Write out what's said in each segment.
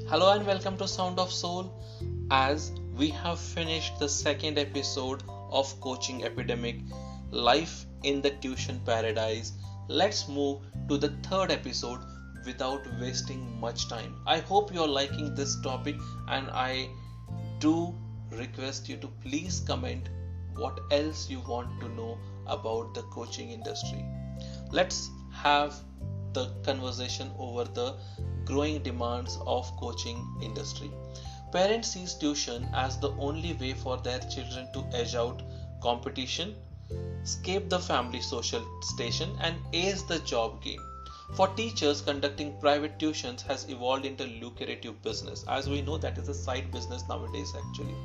Hello and welcome to Sound of Soul. As we have finished the second episode of Coaching Epidemic, Life in the Tuition Paradise, let's move to the third episode without wasting much time. I hope you're liking this topic and I do request you to please comment what else you want to know about the coaching industry. Let's have the conversation over the growing demands of coaching industry. Parents sees tuition as the only way for their children to edge out competition, escape the family social station and ace the job game. For teachers, conducting private tuitions has evolved into lucrative business. As we know, that is a side business nowadays actually.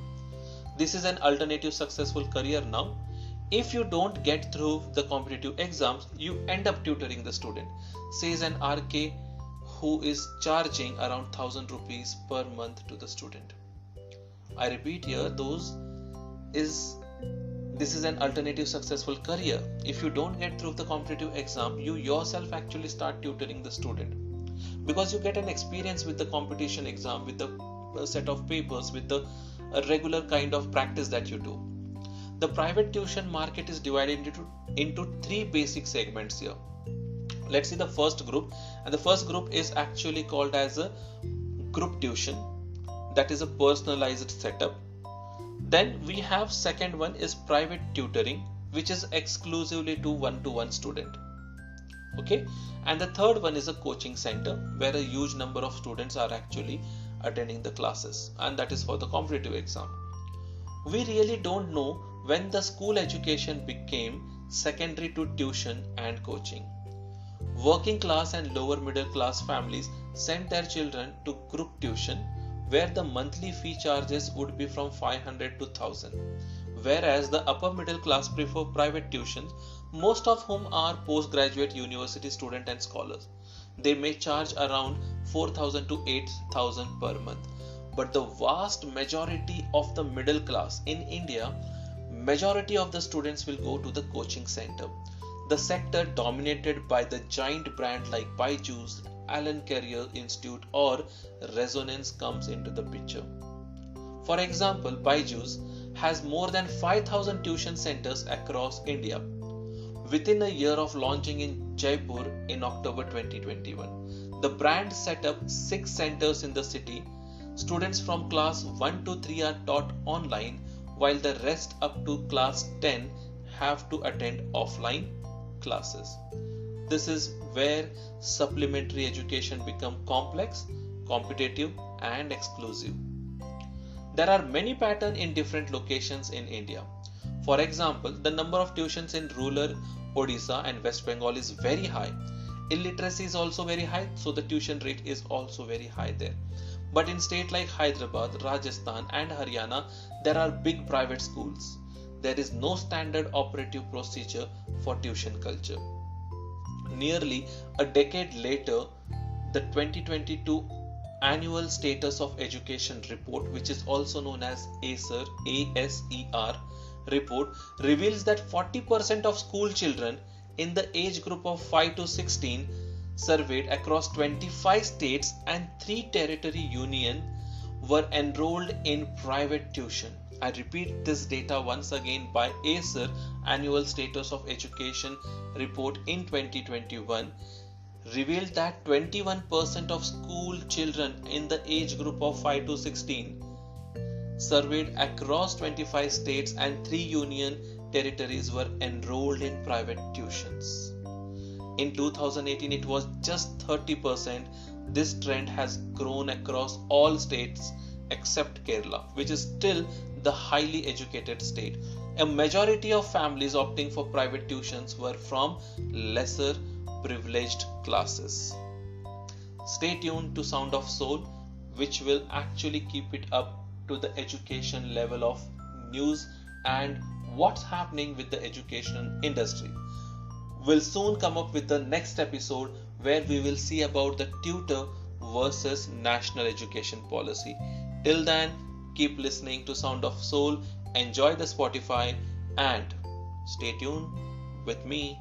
This is an alternative successful career now. If you don't get through the competitive exams, you end up tutoring the student, says an RK who is charging around 1000 rupees per month to the student. I repeat here, this is an alternative successful career. If you don't get through the competitive exam, you yourself actually start tutoring the student because you get an experience with the competition exam, with the set of papers, with the regular kind of practice that you do. The private tuition market is divided into three basic segments here. Let's see the first group, and the first group is actually called as a group tuition, that is a personalized setup. Then we have second one is private tutoring, which is exclusively to one-to-one student. Okay, and the third one is a coaching center where a huge number of students are actually attending the classes, and that is for the competitive exam. We really don't know when the school education became secondary to tuition and coaching. Working class and lower middle class families sent their children to group tuition where the monthly fee charges would be from 500 to 1000, whereas the upper middle class prefer private tuitions, most of whom are postgraduate university students and scholars. They may charge around 4000 to 8000 per month. But the vast majority of the middle class in India, majority of the students will go to the coaching center. The sector dominated by the giant brand like Byju's, Allen Career Institute or Resonance comes into the picture. For example, Byju's has more than 5000 tuition centers across India. Within a year of launching in Jaipur in October 2021, the brand set up 6 centers in the city. Students from class 1 to 3 are taught online, while the rest up to class 10 have to attend offline classes. This is where supplementary education becomes complex, competitive and exclusive. There are many patterns in different locations in India. For example, the number of tuitions in rural Odisha and West Bengal is very high. Illiteracy is also very high, so the tuition rate is also very high there. But in states like Hyderabad, Rajasthan and Haryana, there are big private schools. There is no standard operative procedure for tuition culture. Nearly a decade later, the 2022 Annual Status of Education Report, which is also known as ASER, ASER report, reveals that 40% of school children in the age group of 5 to 16 surveyed across 25 states and 3 territory unions were enrolled in private tuition. I repeat this data once again by ASER Annual Status of Education Report in 2021 revealed that 21% of school children in the age group of 5 to 16 surveyed across 25 states and 3 union territories were enrolled in private tuitions. In 2018, it was just 30%. This trend has grown across all states except Kerala, which is still the highly educated state. A majority of families opting for private tuitions were from lesser privileged classes. Stay tuned to Sound of Soul, which will actually keep it up to the education level of news and what's happening with the education industry. We'll soon come up with the next episode where we will see about the tutor versus national education policy. Till then, keep listening to Sound of Soul, enjoy the Spotify and stay tuned with me.